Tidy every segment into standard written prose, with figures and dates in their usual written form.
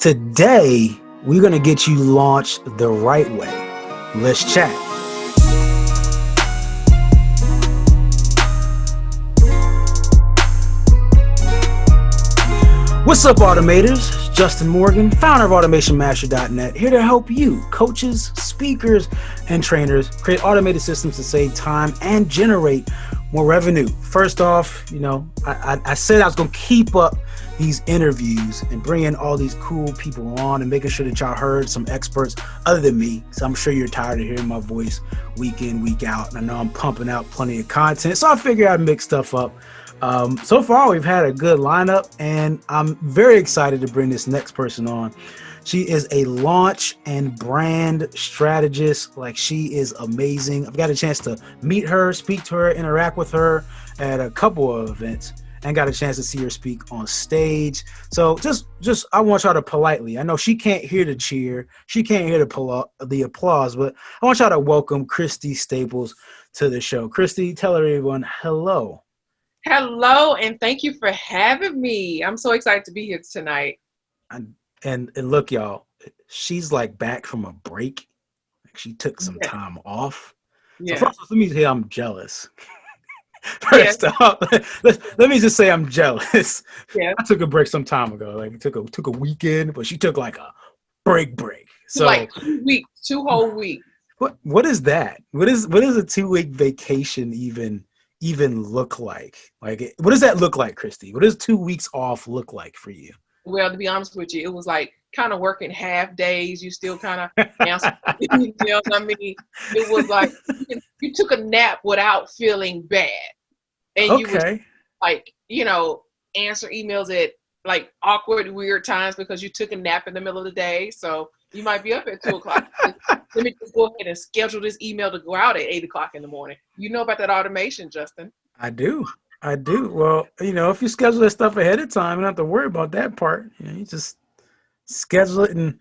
Today, we're going to get you launched the right way. Let's chat. What's up, automators? It's Justin Morgan, founder of AutomationMaster.net, here to help you, coaches, speakers, and trainers, create automated systems to save time and generate more revenue. First off, I said I was going to keep up these interviews and bring in all these cool people on and making sure that y'all heard some experts other than me. So I'm sure you're tired of hearing my voice week in, week out. And I know I'm pumping out plenty of content. So I figured I'd mix stuff up. So far, we've had a good lineup, and I'm very excited to bring this next person on. She is a launch and brand strategist. Like, she is amazing. I've got a chance to meet her, speak to her, interact with her at a couple of events, and got a chance to see her speak on stage. So just I want y'all to politely, I know she can't hear the cheer, she can't hear the applause, but I want y'all to welcome Christy Staples to the show. Christy, tell everyone hello. Hello, and thank you for having me. I'm so excited to be here tonight. And look, y'all, she's like back from a break. Like, she took some time off. So first, let me say I'm jealous. First off, let me just say I'm jealous. Yeah. I took a break some time ago. Like, took a weekend, but she took like a break. So like 2 weeks, 2 whole weeks. What is that? What is a 2-week vacation even look like? Like, what does that look like, Christy? What does 2 weeks off look like for you? Well, to be honest with you, it was like kind of working half days. You still kind of answer emails. I mean, it was like you took a nap without feeling bad. And you would like, answer emails at like awkward, weird times because you took a nap in the middle of the day. So you might be up at 2 o'clock. Let me just go ahead and schedule this email to go out at 8 o'clock in the morning. You know about that automation, Justin? I do. Well, if you schedule that stuff ahead of time, you don't have to worry about that part. You just schedule it. And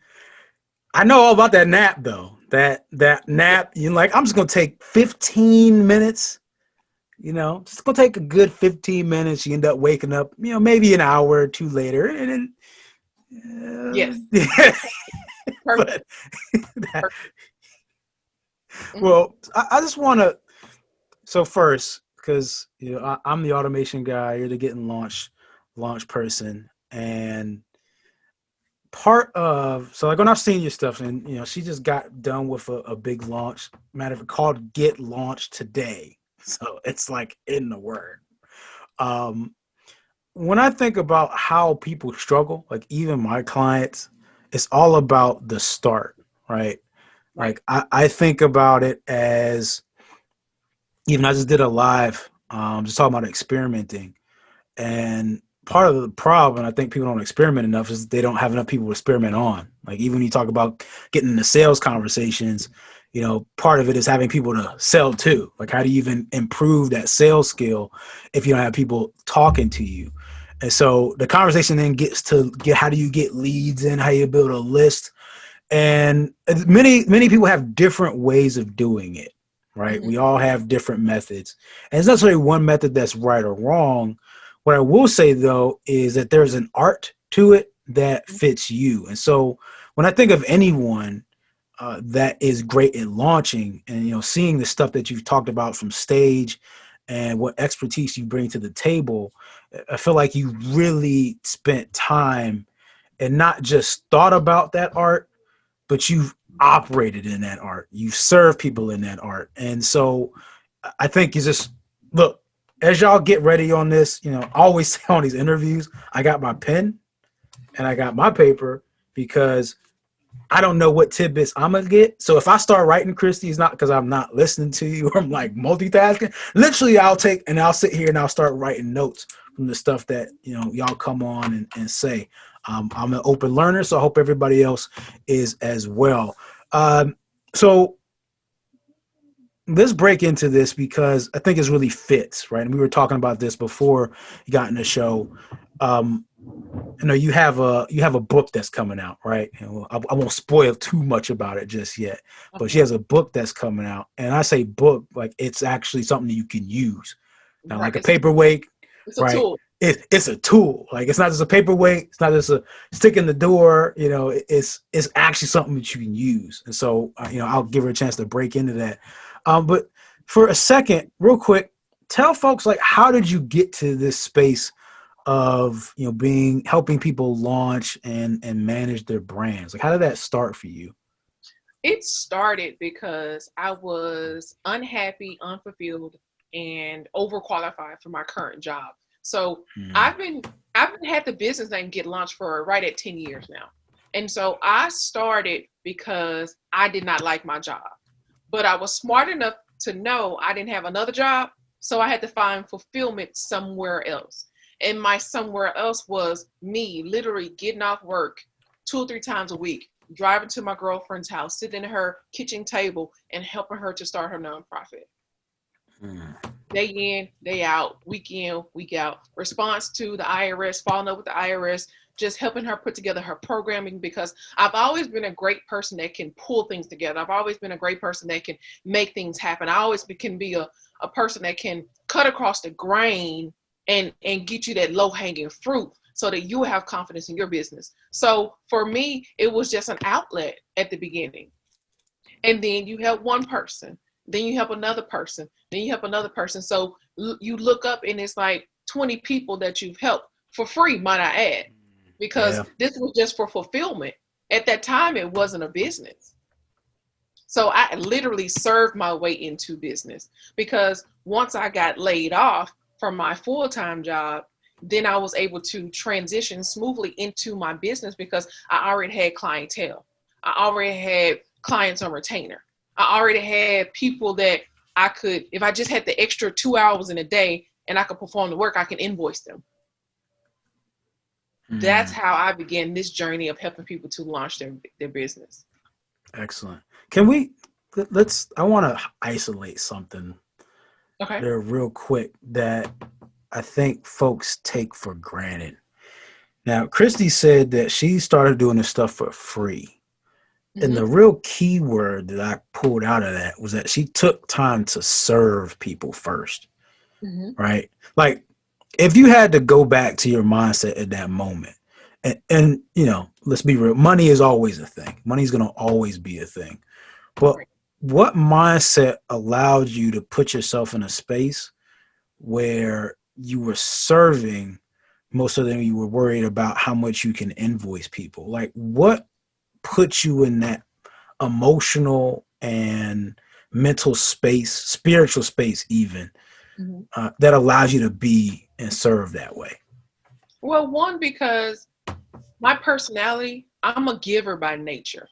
I know all about that nap, though. That nap, you're like, I'm just going to take 15 minutes. Just going to take a good 15 minutes. You end up waking up, maybe an hour or two later. And then, yes. Perfect. Well, I just want to, so first, because I'm the automation guy, you're the getting launch person, and so like when I've seen your stuff, and she just got done with a big launch, matter of fact, called Get Launched Today, so it's like in the word. When I think about how people struggle, like even my clients, it's all about the start, right? Like I think about it as, even I just did a live, just talking about experimenting. And part of the problem, I think people don't experiment enough, is they don't have enough people to experiment on. Like, even when you talk about getting into sales conversations, part of it is having people to sell to. Like, how do you even improve that sales skill if you don't have people talking to you? And so the conversation then gets to how do you get leads in, how you build a list. And many people have different ways of doing it. Right. Mm-hmm. We all have different methods, and it's not necessarily one method that's right or wrong. What I will say, though, is that there's an art to it that fits you. And so when I think of anyone that is great at launching and, seeing the stuff that you've talked about from stage and what expertise you bring to the table, I feel like you really spent time and not just thought about that art, but you've operated in that art. You serve people in that art. And so I think you just look, as y'all get ready on this, I always say on these interviews, I got my pen and I got my paper, because I don't know what tidbits I'm going to get. So if I start writing, Christy, it's not because I'm not listening to you or I'm like multitasking. Literally, I'll sit here and I'll start writing notes from the stuff that, y'all come on and say. I'm an open learner, so I hope everybody else is as well. So let's break into this, because I think it really fits, right? And we were talking about this before you got in the show. You have a book that's coming out, right? And I won't spoil too much about it just yet, but she has a book that's coming out, and I say book like it's actually something that you can use, now, like a paperweight, it's a tool. it's a tool. Like it's not just a paperweight. It's not just a stick in the door. You know, it's actually something that you can use. And so, I'll give her a chance to break into that. But for a second, real quick, tell folks like how did you get to this space of helping people launch and manage their brands? Like how did that start for you? It started because I was unhappy, unfulfilled, and overqualified for my current job. So Mm. I've been had the business name Get Launched for right at 10 years now. And so I started because I did not like my job. But I was smart enough to know I didn't have another job. So I had to find fulfillment somewhere else. And my somewhere else was me literally getting off work 2 or 3 times a week, driving to my girlfriend's house, sitting at her kitchen table and helping her to start her nonprofit. Mm. Day in, day out, week in, week out. Response to the IRS, following up with the IRS, just helping her put together her programming because I've always been a great person that can pull things together. I've always been a great person that can make things happen. I always can be a person that can cut across the grain and get you that low-hanging fruit so that you have confidence in your business. So for me, it was just an outlet at the beginning. And then you help one person, then you help another person, then you help another person. So you look up and it's like 20 people that you've helped for free, might I add, because Yeah. this was just for fulfillment. At that time, it wasn't a business. So I literally served my way into business because once I got laid off from my full-time job, then I was able to transition smoothly into my business because I already had clientele. I already had clients on retainer. I already had people that I could, if I just had the extra 2 hours in a day and I could perform the work, I can invoice them. That's Mm. how I began this journey of helping people to launch their business. Excellent. Can we let's I want to isolate something Okay. there real quick that I think folks take for granted. Now, Christy said that she started doing this stuff for free. And the Mm-hmm. real key word that I pulled out of that was that she took time to serve people first, Mm-hmm. right? Like, if you had to go back to your mindset at that moment, and let's be real, money is always a thing. Money's going to always be a thing. But Right. what mindset allowed you to put yourself in a space where you were serving most of them? You were worried about how much you can invoice people. Like, what put you in that emotional and mental space, spiritual space, even Mm-hmm. that allows you to be and serve that way? Well, one, because my personality, I'm a giver by nature.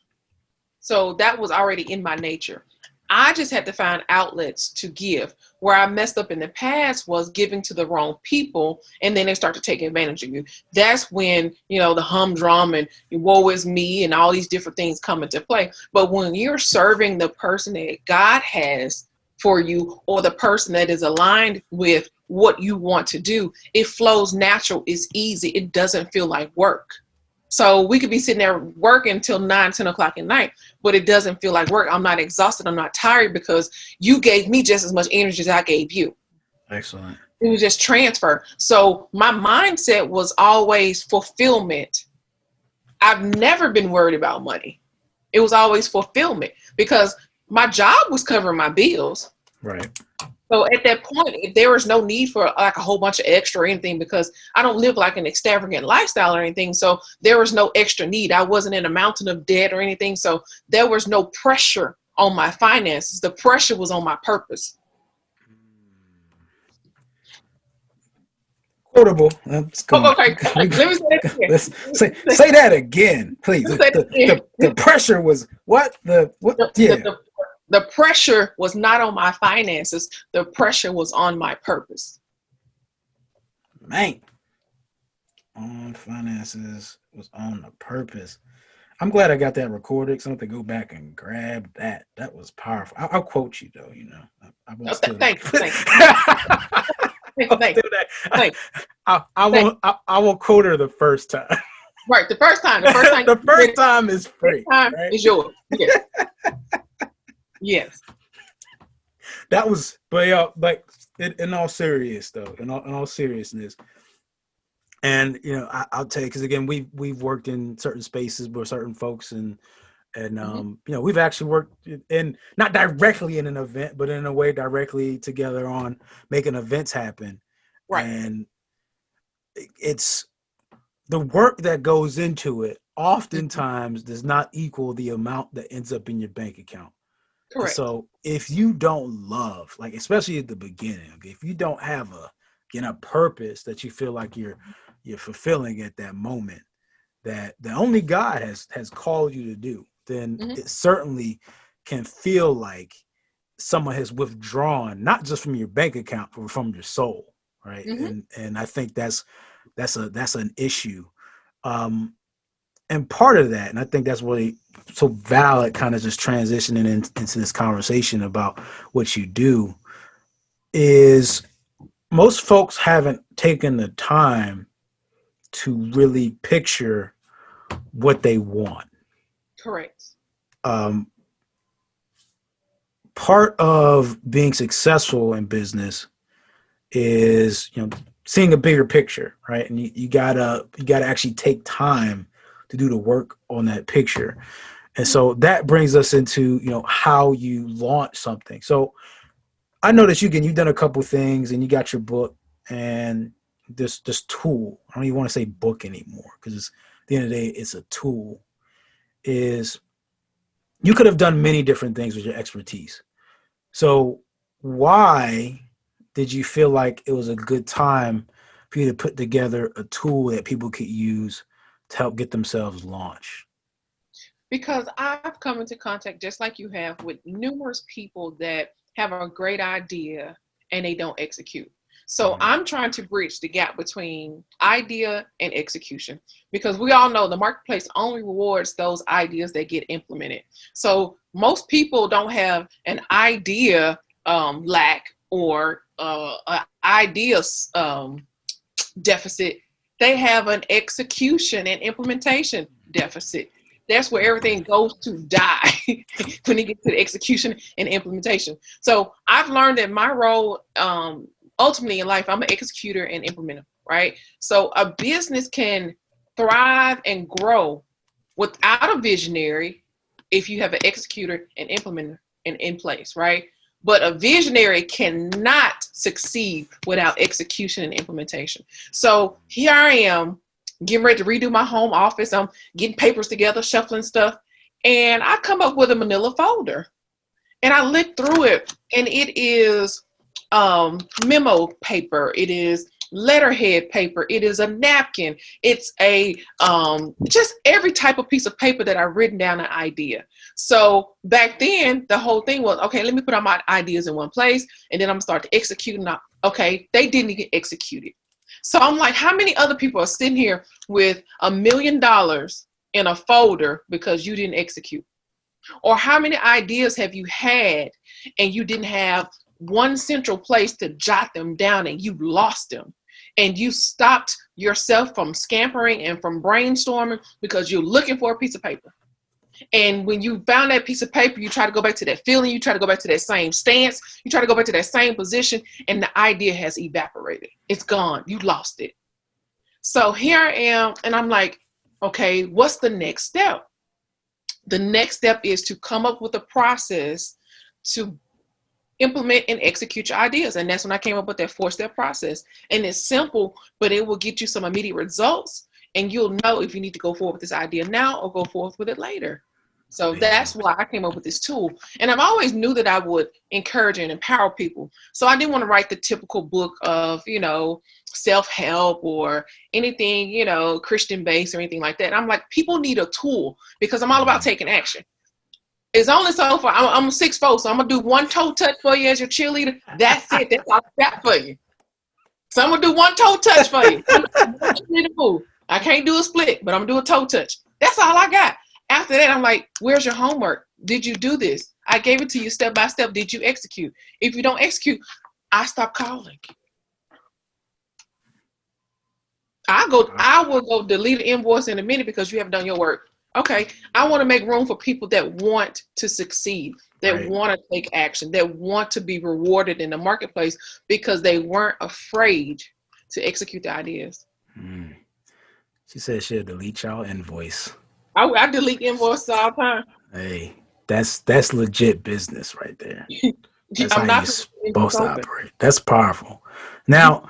So that was already in my nature. I just had to find outlets to give. Where I messed up in the past was giving to the wrong people, and then they start to take advantage of you. That's when, the humdrum and woe is me and all these different things come into play. But when you're serving the person that God has for you or the person that is aligned with what you want to do, it flows natural, it's easy, it doesn't feel like work. So we could be sitting there working until 9, 10 o'clock at night, but it doesn't feel like work. I'm not exhausted. I'm not tired because you gave me just as much energy as I gave you. Excellent. It was just transfer. So my mindset was always fulfillment. I've never been worried about money. It was always fulfillment because my job was covering my bills. Right. So at that point, there was no need for like a whole bunch of extra or anything because I don't live like an extravagant lifestyle or anything. So there was no extra need. I wasn't in a mountain of debt or anything. So there was no pressure on my finances. The pressure was on my purpose. Quotable. Let's come Oh, on. okay. Let me say that again. Let's say that again, please. Let me say that again. The pressure was what? The what? The, the, Yeah, the, the pressure was not on my finances. The pressure was on my purpose. man. On finances was on the purpose. I'm glad I got that recorded because I'm going to go back and grab that. That was powerful. I'll quote you though. I won't steal that. Thank you. I won't Thank steal you. that. Thank I you. won't. I won't quote her the first time. Right. The first time. The first time. The first time is free. Time Right? is yours. Yes. Yes. That was, but yeah, like in all serious though, in all seriousness, And I'll tell you, because again, we've worked in certain spaces with certain folks, and Mm-hmm. we've actually worked in, not directly in an event, but in a way directly together on making events happen. Right. And it's the work that goes into it Mm-hmm. oftentimes does not equal the amount that ends up in your bank account. And Correct. so if you don't love, like especially at the beginning, okay, if you don't have a purpose that you feel like you're fulfilling at that moment, that the only God has called you to do, then Mm-hmm. it certainly can feel like someone has withdrawn, not just from your bank account, but from your soul, right? Mm-hmm. And I think that's an issue. Um, and part of that, and I think that's really so valid, kind of just transitioning into this conversation about what you do, is most folks haven't taken the time to really picture what they want. Correct. Um, Part of being successful in business is seeing a bigger picture, right? And you gotta actually take time to do the work on that picture. And Mm-hmm. so that brings us into how you launch something. So I know that you've done a couple things, and you got your book and this tool. I don't even want to say book anymore, because at the end of the day, it's a tool. Is You could have done many different things with your expertise. So why did you feel like it was a good time for you to put together a tool that people could use to help get themselves launched? Because I've come into contact, just like you have, with numerous people that have a great idea and they don't execute. So Mm-hmm. I'm trying to bridge the gap between idea and execution, because we all know the marketplace only rewards those ideas that get implemented. So most people don't have an idea lack or an idea deficit. They have an execution and implementation deficit. That's where everything goes to die when you get to the execution and implementation. So I've learned that my role, ultimately in life, I'm an executor and implementer, right? So a business can thrive and grow without a visionary if you have an executor and implementer in place, right? But a visionary cannot succeed without execution and implementation. So here I am getting ready to redo my home office. I'm getting papers together, shuffling stuff, and I come up with a manila folder. And I look through it, and it is memo paper. It is letterhead paper. It is a napkin. It's a just every type of piece of paper that I've written down an idea. So back then, the whole thing was, okay, let me put all my ideas in one place, and then I'm gonna start to execute. Now, okay, they didn't get executed. So I'm like, how many other people are sitting here with $1 million in a folder because you didn't execute? Or how many ideas have you had and you didn't have one central place to jot them down, and you lost them? And you stopped yourself from scampering and from brainstorming because you're looking for a piece of paper. And when you found that piece of paper, you try to go back to that feeling, you try to go back to that same stance, you try to go back to that same position, and the idea has evaporated. It's gone. You lost it. So here I am, and I'm like, okay, what's the next step? The next step is to come up with a process to implement and execute your ideas. And that's when I came up with that 4-step process. And it's simple, but it will get you some immediate results. And you'll know if you need to go forward with this idea now or go forth with it later. So Amazing. that's why I came up with this tool. And I've always knew that I would encourage and empower people. So I didn't want to write the typical book of, self-help or anything, Christian based or anything like that. And I'm like, people need a tool, because I'm all about Mm-hmm. taking action. It's only so far. I'm 6'4", so I'm gonna do one toe touch for you as your cheerleader. That's it. That's all I got for you. So I'm gonna do one toe touch for you. One cheerleader move. I can't do a split, but I'm gonna do a toe touch. That's all I got. After that, I'm like, where's your homework? Did you do this? I gave it to you step by step. Did you execute? If you don't execute, I stop calling. I will go delete an invoice in a minute because you haven't done your work. Okay. I want to make room for people that want to succeed, that Right. want to take action, that want to be rewarded in the marketplace because they weren't afraid to execute the ideas. Mm. She said she'll delete y'all invoice. I delete invoices all the time. Hey, that's legit business right there. That's how I'm you're not supposed to open. operate. That's powerful. Now,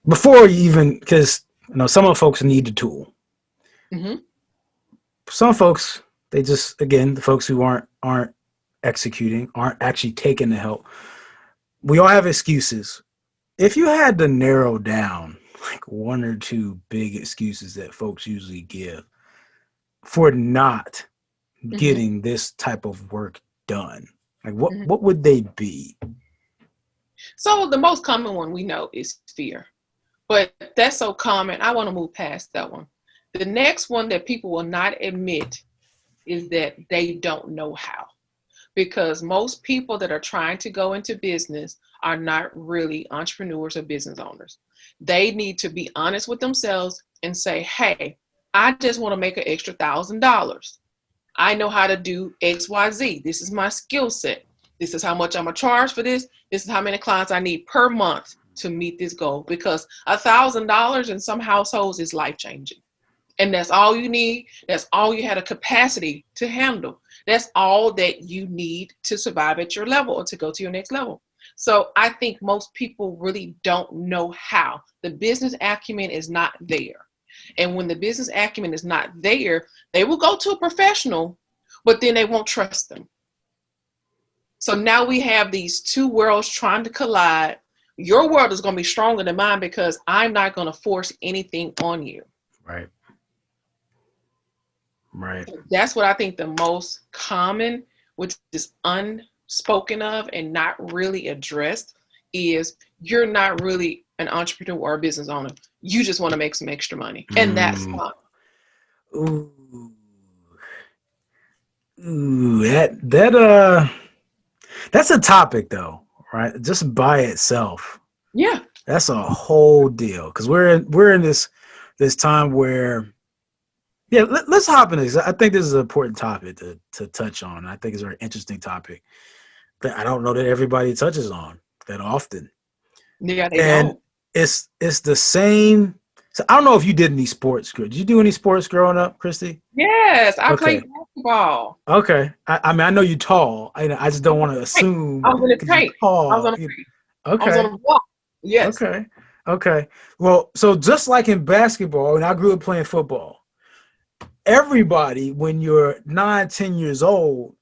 before you even, because some of the folks need the tool. Mm-hmm. Some folks, they just, again, the folks who aren't executing, aren't actually taking the help. We all have excuses. If you had to narrow down like one or two big excuses that folks usually give for not Mm-hmm. getting this type of work done, like what Mm-hmm. what would they be? So the most common one we know is fear, but that's so common. I want to move past that one. The next one that people will not admit is that they don't know how, because most people that are trying to go into business are not really entrepreneurs or business owners. They need to be honest with themselves and say, hey, I just want to make an extra $1,000. I know how to do XYZ. This is my skill set. This is how much I'm gonna charge for this. This is how many clients I need per month to meet this goal. Because $1,000 in some households is life changing. And that's all you need. That's all you had a capacity to handle. That's all that you need to survive at your level or to go to your next level. So I think most people really don't know how. The business acumen is not there. And when the business acumen is not there, they will go to a professional, but then they won't trust them. So now we have these two worlds trying to collide. Your world is going to be stronger than mine because I'm not going to force anything on you. Right. Right. That's what I think the most common, which is unspoken of and not really addressed, is you're not really an entrepreneur or a business owner. You just want to make some extra money. And that's Mm. fine. Ooh. Ooh, that's a topic though, right? Just by itself. Yeah. That's a whole deal because we're in this time where let's hop in this. I think this is an important topic to touch on. I think it's a very interesting topic that I don't know that everybody touches on that often. Yeah, they And don't. it's the same. So I don't know if you did any sports. Did you do any sports growing up, Christy? Yes, I Okay. played basketball. Okay. I mean, I know you're tall. I just don't want to Paint. assume I was in the because you're paint. I was tall. on I was on Okay. the block. Yes. Okay. Okay. Well, so just like in basketball, and I grew up playing football, everybody, when you're 9, 10 years old,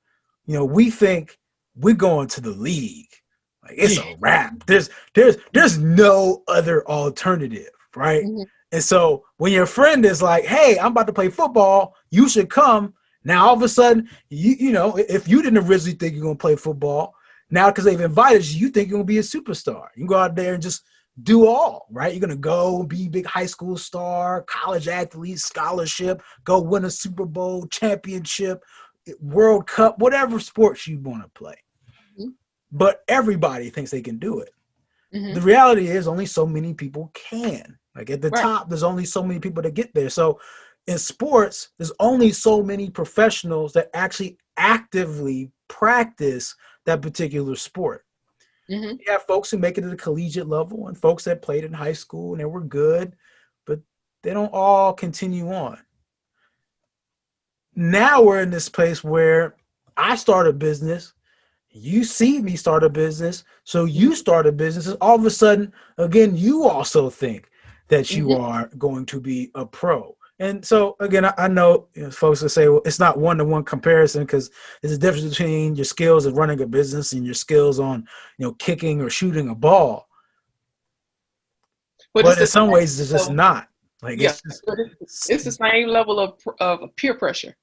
we think we're going to the league. Like it's Yeah. a wrap. There's no other alternative, right? Mhm. And so when your friend is like, "Hey, I'm about to play football. You should come." Now all of a sudden, if you didn't originally think you're gonna play football, now because they've invited you, you think you're gonna be a superstar. You can go out there and just do all, right? You're gonna go be big high school star, college athlete, scholarship, go win a Super Bowl championship, World Cup, whatever sports you want to play. Mhm. But everybody thinks they can do it. The Mhm. reality is only so many people can. Like at the Right. top, there's only so many people that get there. So in sports, there's only so many professionals that actually actively practice that particular sport. Mhm. You have folks who make it to the collegiate level and folks that played in high school and they were good, but they don't all continue on. Now we're in this place where I start a business, you see me start a business, so you Mhm. start a business, and all of a sudden, again, you also think that you Mhm. are going to be a pro. And so, again, I know, folks will say, well, it's not one-to-one comparison because there's a difference between your skills of running a business and your skills on, kicking or shooting a ball. But it's But in the some same ways, it's just level. not. Like Yeah. it's just, But it's the same level of peer pressure.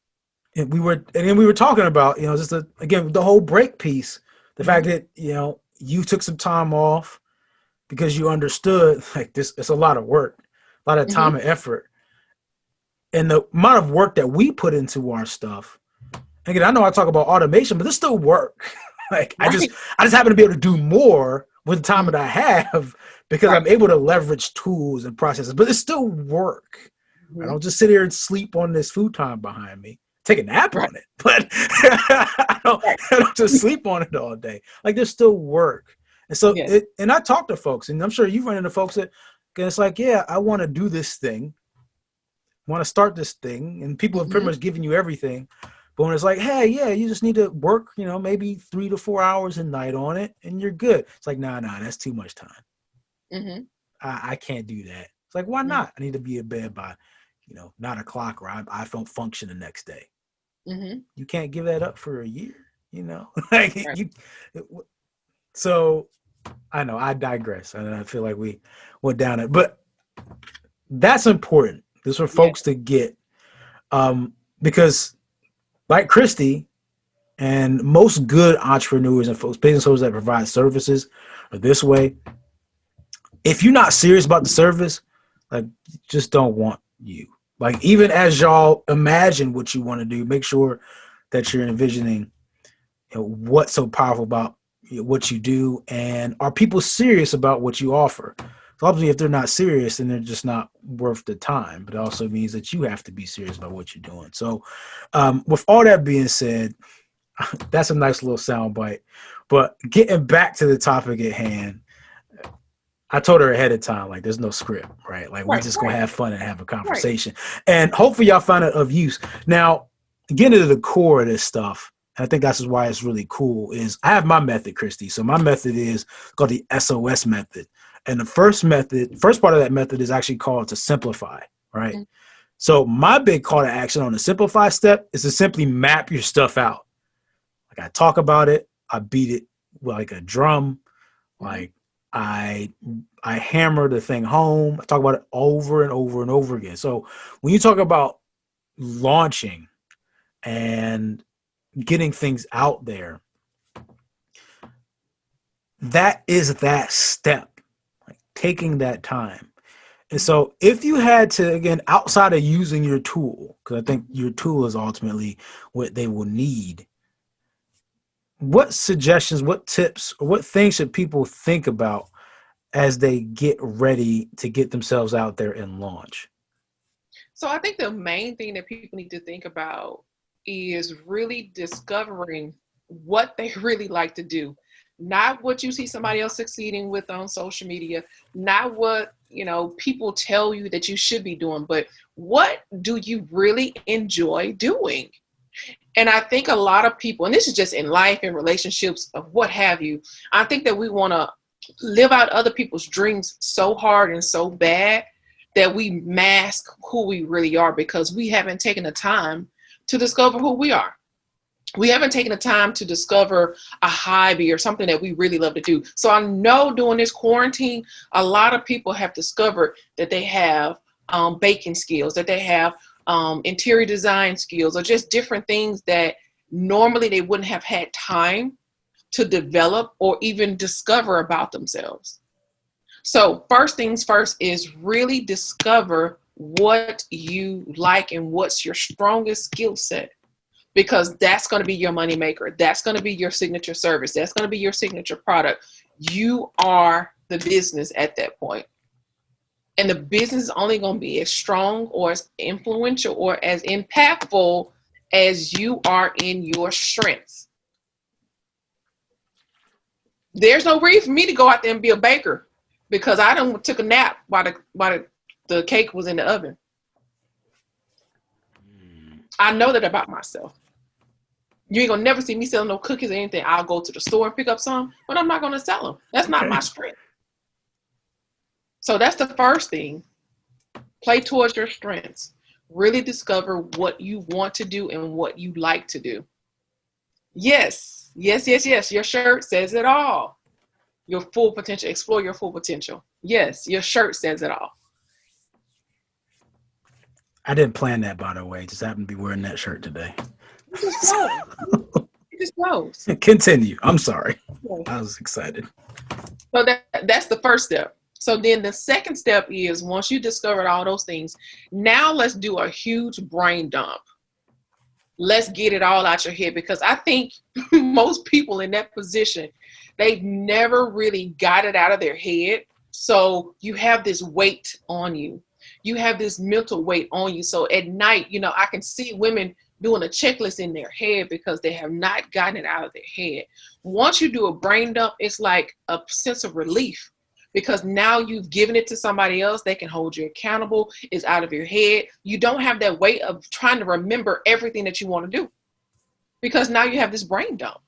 and we were talking about, just again the whole break piece, the fact Mhm. that you took some time off because you understood like this. It's a lot of work, a lot of time Mhm. and effort, and the amount of work that we put into our stuff. Again, I know I talk about automation, but there's still work. Like Right. I just happen to be able to do more with the time Mhm. that I have because Right. I'm able to leverage tools and processes. But it's still work. I Mhm. don't just sit here and sleep on this futon behind me, take a nap Right. on it, but I don't just sleep on it all day. Like there's still work. And so Yes. and I talk to folks, and I'm sure you've run into folks that And it's like, yeah, I want to do this thing, want to start this thing, and people have pretty Mm-hmm. much given you everything. But when it's like, hey, yeah, you just need to work, maybe 3 to 4 hours a night on it, and you're good. It's like, nah, that's too much time. Mm-hmm. I can't do that. It's like, why Mm-hmm. not? I need to be in bed by, 9 o'clock, or I don't function the next day. Mm-hmm. You can't give that up for a year, like Right. you. So I know I digress, and I feel like we went down it, but that's important. This for Yeah. folks to get, because like Christy and most good entrepreneurs and folks, business owners that provide services are this way. If you're not serious about the service, like, just don't want you. Like, even as y'all imagine what you want to do, make sure that you're envisioning, what's so powerful about what you do, and are people serious about what you offer. So obviously, if they're not serious, then they're just not worth the time. But it also means that you have to be serious about what you're doing. So, with all that being said, that's a nice little sound bite. But getting back to the topic at hand, I told her ahead of time, like, there's no script, right? Like, we Right. just gonna Right. have fun and have a Right. conversation, and hopefully y'all find it of use. Now, getting to the core of this stuff, and I think that's why it's really cool. Is I have my method, Christy. So my method is called the SOS method, and the first part of that method is actually called to simplify, right? Mm-hmm. So my big call to action on the simplify step is to simply map your stuff out. Like, I talk about it, I beat it like a drum, Mm-hmm. like I I hammer the thing home. I talk about it over and over and over again. So when you talk about launching and getting things out there, that is that step, like taking that time. And so if you had to, again, outside of using your tool, because I think your tool is ultimately what they will need, what suggestions, what tips, or what things should people think about as they get ready to get themselves out there and launch? So I think the main thing that people need to think about is really discovering what they really like to do. Not what you see somebody else succeeding with on social media, not what, people tell you that you should be doing, but what do you really enjoy doing? And I think a lot of people, and this is just in life and relationships of what have you, I think that we want to live out other people's dreams so hard and so bad that we mask who we really are because we haven't taken the time to discover who we are. We haven't taken the time to discover a hobby or something that we really love to do. So I know during this quarantine, a lot of people have discovered that they have baking skills, that they have interior design skills, or just different things that normally they wouldn't have had time to develop or even discover about themselves. So first things first is really discover what you like and what's your strongest skill set, because that's going to be your money maker. That's going to be your signature service. That's going to be your signature product. You are the business at that point. And the business is only going to be as strong or as influential or as impactful as you are in your strengths. There's no reason for me to go out there and be a baker because I done took a nap while the cake was in the oven. I know that about myself. You ain't gonna never see me selling no cookies or anything. I'll go to the store and pick up some, but I'm not gonna sell them. That's not my Okay. strength. So that's the first thing. Play towards your strengths. Really discover what you want to do and what you like to do. Yes, yes, yes, yes. Your shirt says it all. Your full potential. Explore your full potential. Yes, your shirt says it all. I didn't plan that, by the way. Just happened to be wearing that shirt today. It just flows. It just flows. Continue. I'm sorry. Yeah. I was excited. So that's the first step. So then the second step is once you discovered all those things, now let's do a huge brain dump. Let's get it all out your head because I think most people in that position, they've never really got it out of their head. So you have this weight on you. You have this mental weight on you. So at night, I can see women doing a checklist in their head because they have not gotten it out of their head. Once you do a brain dump, it's like a sense of relief because now you've given it to somebody else. They can hold you accountable. It's out of your head. You don't have that weight of trying to remember everything that you want to do, because now you have this brain dump.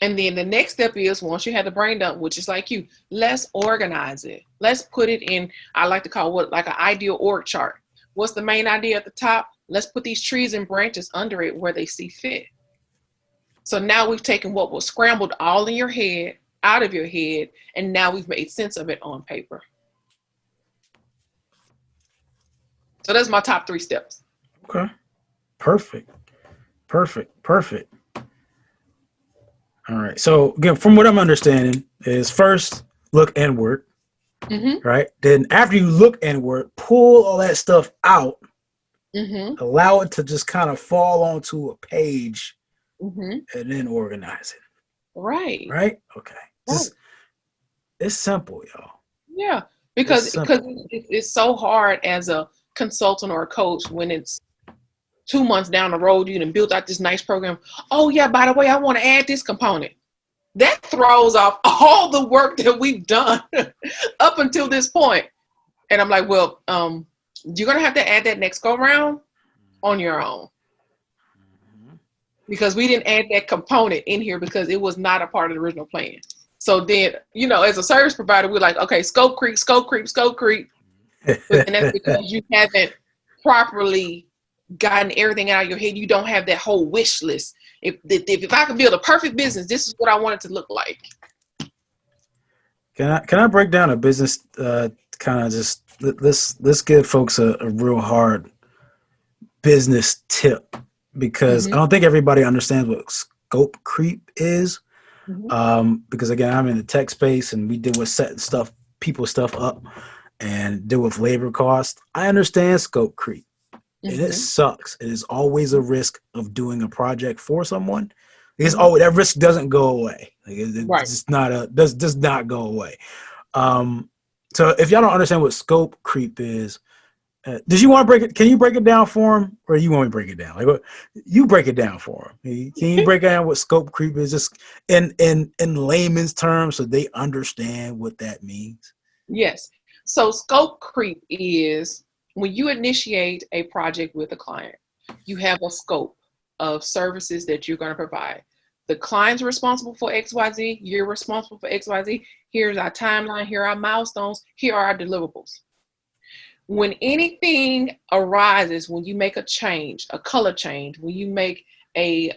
And then the next step is, once you have the brain dump, which is like you, let's organize it. Let's put it in, I like to call what, like an ideal org chart. What's the main idea at the top? Let's put these trees and branches under it where they see fit. So now we've taken what was scrambled all in your head, out of your head, and now we've made sense of it on paper. So that's my top 3 steps. Okay. Perfect. All right. So again, from what I'm understanding is, first look inward, right? Then after you look inward, pull all that stuff out, allow it to just kind of fall onto a page, and then organize it. Right. Right? Okay. Right. It's simple, y'all. Yeah. Because it's so hard as a consultant or a coach when it's 2 months down the road, you done built out this nice program. Oh yeah, by the way, I want to add this component. That throws off all the work that we've done up until this point. And I'm like, well, you're going to have to add that next go round on your own. Because we didn't add that component in here because it was not a part of the original plan. So then, as a service provider, we're like, okay, scope creep. But then that's because you haven't properly gotten everything out of your head. You don't have that whole wish list. If I could build a perfect business, this is what I want it to look like. Can I break down a business? Kind of just let's give folks a real hard business tip, because I don't think everybody understands what scope creep is. Because again, I'm in the tech space and we deal with setting people's stuff up and deal with labor costs. I understand scope creep. And it sucks. It is always a risk of doing a project for someone. Because that risk doesn't go away. It's just does not go away. So if y'all don't understand what scope creep is, did you want to break it? Can you break it down for them, or you want me to break it down? Like, you break it down for them. Can you break down what scope creep is, just in layman's terms, so they understand what that means? Yes. So scope creep is when you initiate a project with a client, you have a scope of services that you're going to provide. The client's responsible for XYZ, you're responsible for XYZ. Here's our timeline, here are our milestones, here are our deliverables. When anything arises, when you make a change, a color change, when you make a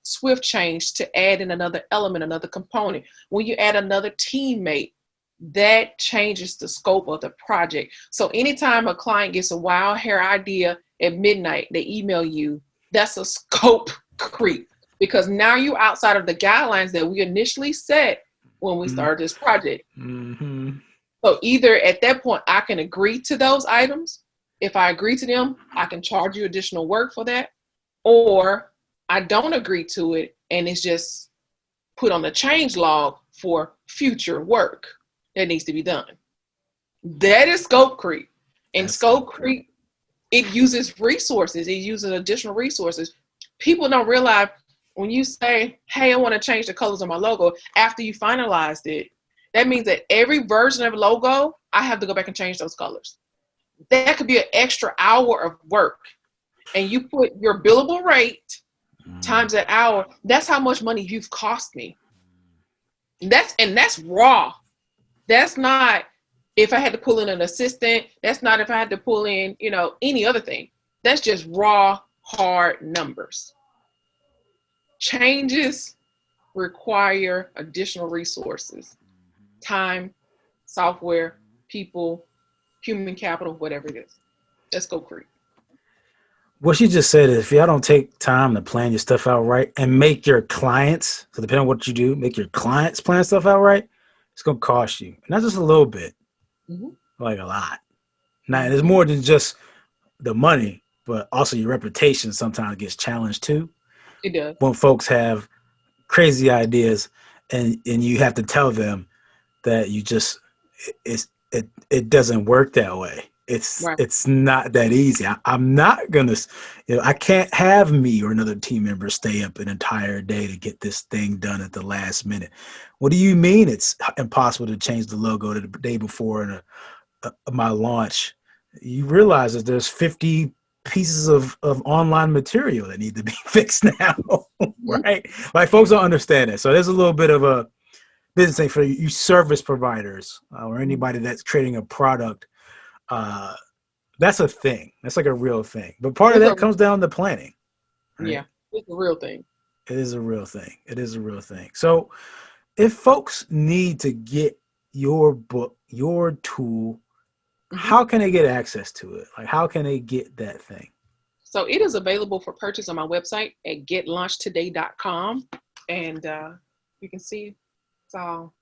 swift change to add in another element, another component, when you add another teammate, that changes the scope of the project. So anytime a client gets a wild hair idea at midnight, they email you, that's a scope creep, because now you're outside of the guidelines that we initially set when we started this project. So either at that point, I can agree to those items. If I agree to them, I can charge you additional work for that. Or I don't agree to it and it's just put on the change log for future work that needs to be done. That is scope creep. And scope creep, it uses resources. It uses additional resources. People don't realize when you say, hey, I want to change the colors of my logo, after you finalized it, that means that every version of logo, I have to go back and change those colors. That could be an extra hour of work. And you put your billable rate times that hour, that's how much money you've cost me. That's raw. That's not if I had to pull in an assistant. That's not if I had to pull in, any other thing. That's just raw, hard numbers. Changes require additional resources, time, software, people, human capital, whatever it is. Let's go creep. What she just said is, if y'all don't take time to plan your stuff out right and make your clients, so depending on what you do, make your clients plan stuff out right, it's going to cost you. Not just a little bit, like a lot. Now, it's more than just the money, but also your reputation sometimes gets challenged too. It does. When folks have crazy ideas and you have to tell them that it doesn't work that way. Right. it's not that easy. I'm not gonna, I can't have me or another team member stay up an entire day to get this thing done at the last minute. What do you mean it's impossible to change the logo the day before my launch? You realize that there's 50 pieces of online material that need to be fixed now, Mhm. right? Like folks don't understand it. So there's a little bit of a business thing for you service providers or anybody that's creating a product. Uh, that's a thing. That's like a real thing. But part of It's a that comes down to planning, right? yeah, it's a real thing. It is a real thing. It is a real thing. So if folks need to get your book, your tool, Hmm. how can they get access to it? Like, how can they get that thing? So it is available for purchase on my website at getlaunchtoday.com. And you can see it's all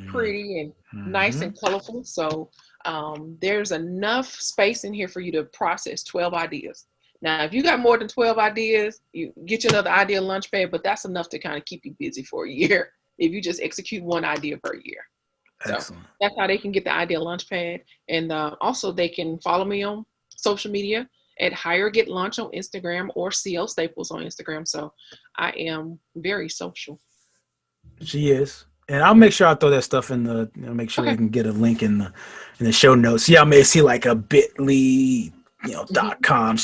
pretty and nice Mm-hmm. and colorful. So there's enough space in here for you to process 12 ideas. Now, if you got more than 12 ideas, you get you another idea launch pad, but that's enough to kind of keep you busy for a year if you just execute one idea per year. So Excellent. that's how they can get the idea launch pad. And also they can follow me on social media at Hire Get Launch on Instagram or CL Staples on Instagram. So I am very social. She is. And I'll make sure I throw that stuff in the, make sure you Okay. can get a link in the show notes. Yeah, I may see like a bit.ly, Mhm. .com/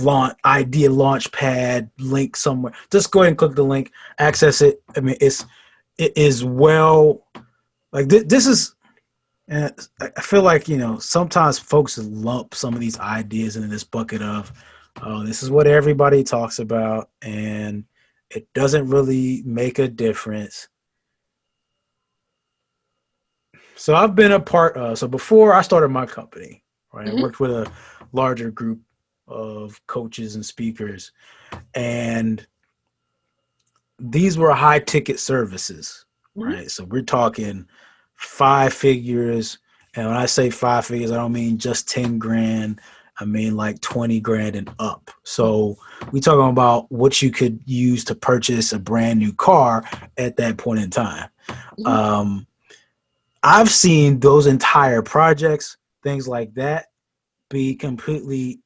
launch idea launch pad link somewhere. Just go ahead and click the link, access it. I mean, it is well, like this is, and I feel like, sometimes folks lump some of these ideas into this bucket of, oh, this is what everybody talks about, and it doesn't really make a difference. So I've been a part of, so before I started my company, right, I Mhm. worked with a larger group of coaches and speakers, and these were high ticket services, Mhm. right? So we're talking 5 figures. And when I say 5 figures, I don't mean just 10 grand. I mean like 20 grand and up. So we talking about what you could use to purchase a brand new car at that point in time. Mhm. Um, I've seen those entire projects, things like that, be completely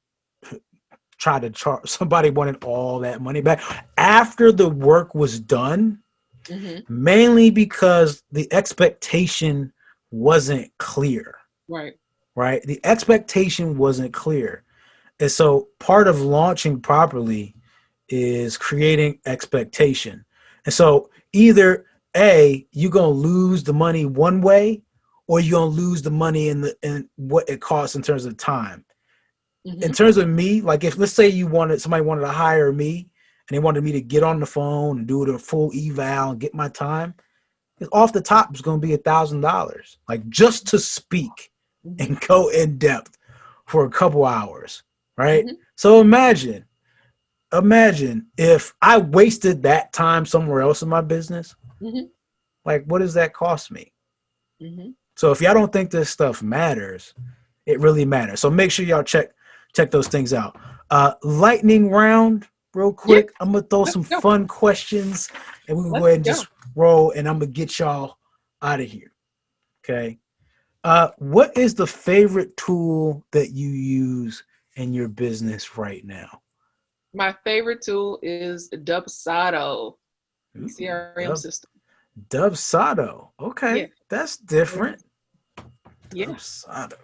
try to charge. Somebody wanted all that money back after the work was done, Mhm. mainly because the expectation wasn't clear, Right. right? The expectation wasn't clear. And so part of launching properly is creating expectation. And so either A, you're gonna lose the money one way, or you're gonna lose the money in what it costs in terms of time. In Mhm. terms of me, like if let's say somebody wanted to hire me and they wanted me to get on the phone and do the full eval and get my time, off the top it's going to be $1,000, like just to speak Mhm. and go in depth for a couple hours, right? Mhm. So imagine if I wasted that time somewhere else in my business, Mhm. like what does that cost me? Mhm. So if y'all don't think this stuff matters, it really matters. So make sure y'all check those things out. Lightning round, real Yeah. quick. I'm gonna throw Let's some go. fun questions, and we can go Let's ahead and go. just roll. And I'm gonna get y'all out of here. Okay. What is the favorite tool that you use in your business right now? My favorite tool is Dubsado Ooh, CRM system. Dubsado. Yeah. Okay, that's Yeah. different. Yeah. Dubsado.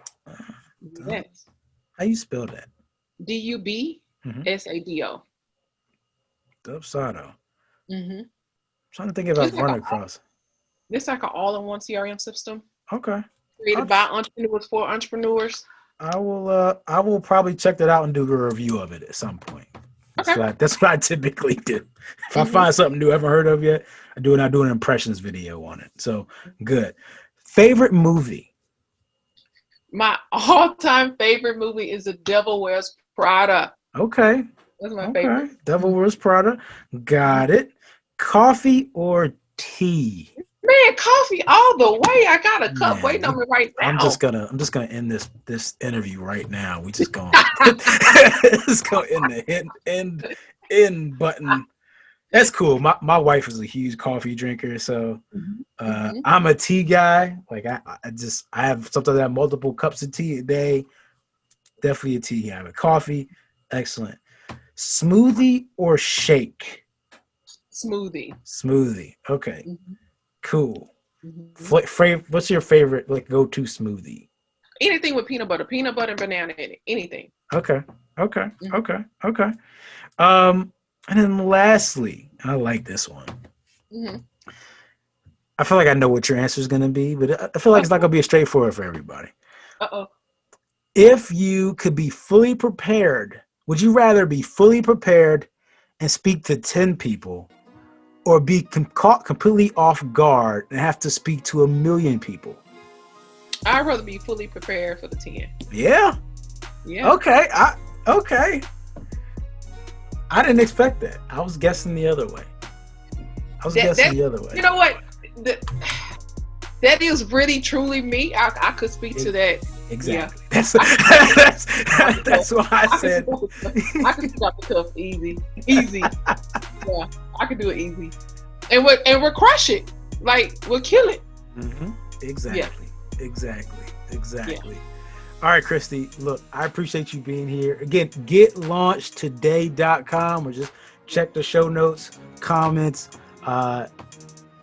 Dub. Yes. How you spell that? Mm-hmm. Dubsado. Dubsado. Mm-hmm. Trying to think if It's I've like run a across. it's like an all-in-one CRM system Okay. created I'll by entrepreneurs for entrepreneurs. I will probably check that out and do a review of it at some point. Okay. That's what I typically do. If I Mm-hmm. find something new I haven't heard of yet, I do an impressions video on it. So good. Favorite movie? My all-time favorite movie is The Devil Wears Prada. Okay. That's my Okay. favorite. Devil Wears Prada. Got it. Coffee or tea? Man, coffee all the way. I got a cup Man, waiting on me right now. I'm just gonna end this interview right now. We just gonna it's gonna end the end button. That's cool. My wife is a huge coffee drinker, so Mm-hmm. I'm a tea guy. Like I have sometimes I have multiple cups of tea a day. Definitely a tea guy. But coffee, excellent. Smoothie or shake? Smoothie. Smoothie. Okay, Mm-hmm. cool. Mm-hmm. What's your favorite like go to smoothie? Anything with peanut butter and banana in it. Anything. Okay, okay, Mm-hmm. okay, okay. Um, and then lastly, and I like this one. Mm-hmm. I feel like I know what your answer is going to be, but I feel like it's not going to be straightforward for everybody. Uh-oh. If you could be fully prepared, would you rather be fully prepared and speak to 10 people or be caught completely off guard and have to speak to 1 million people? I'd rather be fully prepared for the 10. Yeah. Yeah. Okay. Okay. I didn't expect that. I was guessing the other way. I was That guessing that the other way. you know what? The, that is really truly me. I could speak to that. Yeah. Exactly. That's I, that's why I I could said. I could speak off the cuff easy. Easy. Yeah. I could do it easy. And we'll crush it. Like we'll kill it. Mm-hmm. Exactly. Yeah. Exactly. Yeah. Exactly. All right, Christy. Look, I appreciate you being here. Again, getlaunched.today.com or just check the show notes, comments. The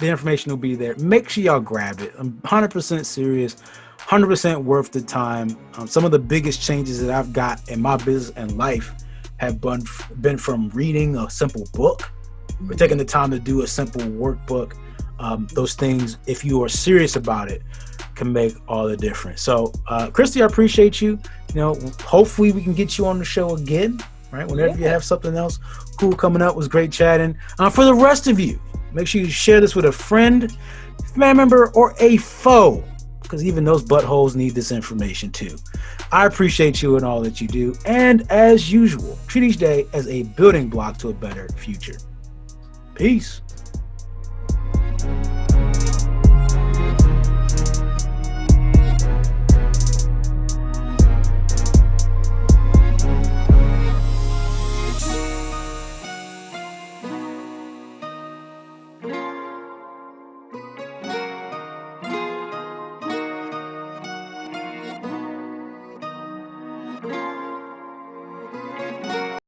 information will be there. Make sure y'all grab it. I'm 100% serious, 100% worth the time. Some of the biggest changes that I've got in my business and life have been from reading a simple book or taking the time to do a simple workbook. Those things, if you are serious about it, can make all the difference. So, Christy, I appreciate you. Hopefully we can get you on the show again, right? Whenever you have something else cool coming up. It was great chatting. For the rest of you, make sure you share this with a friend, family member, or a foe, because even those buttholes need this information too. I appreciate you and all that you do. And as usual, treat each day as a building block to a better future. Peace.